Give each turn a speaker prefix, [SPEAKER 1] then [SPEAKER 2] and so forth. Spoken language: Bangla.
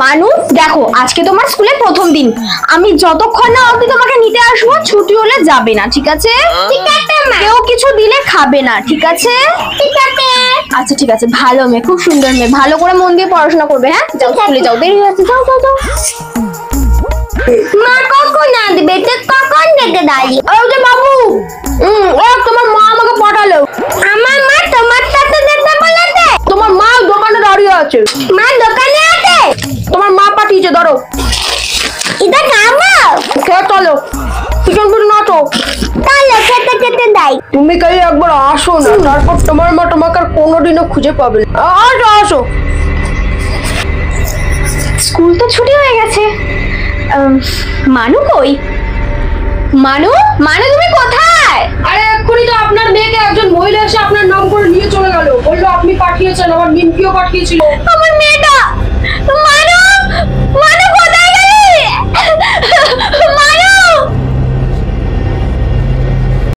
[SPEAKER 1] মানু দেখো, আজকে তোমার স্কুলে প্রথম দিন। আমি যতক্ষণ না অবধি তোমাকে নিতে আসবো ছুটি হলে যাবে না, ঠিক আছে? ঠিক আছে মা। কেউ কিছু দিলে খাবে না, ঠিক আছে? ঠিক আছে। আচ্ছা ঠিক আছে, ভালো মেয়ে, খুব সুন্দর মেয়ে, ভালো করে মন দিয়ে পড়াশোনা করবে। হ্যাঁ যাও, স্কুলে যাও, দেরি হয়ে যাচ্ছে, যাও যাও যাও। মা কখন আসবে? তো কখন থেকে দাঁড়িয়ে? ওই যে বাবু, তোমার মা আমাকে পাঠালো। আমার মা তোমার সাথে যেতে বলেছে? তোমার মা দোকানে দাঁড়িয়ে আছে। মা দোকানে আছে? তোমার মা পাঠিয়েছে, ধরো। এটা খাবো? খেয়ে চলো, পিছন পিছন নাচো। চলো খেতে খেতে দেয়। তুমি কাল একবার আসো না, তারপর তোমার মা তোমাকে আর কোনোদিনও খুঁজে পাবে না। আসো আসো। স্কুল তো ছুটি হয়ে গেছে। মানু কই? মানু, মানু তুমি কোথায়?
[SPEAKER 2] আরে এক্ষুনি তো আপনার মেয়েকে একজন মহিলা এসে আপনার নাম করে নিয়ে চলে গেল, বললো আপনি পাঠিয়েছেন, আমার নিমকিও পাঠিয়েছিল।
[SPEAKER 1] আমার মেয়েটা, মা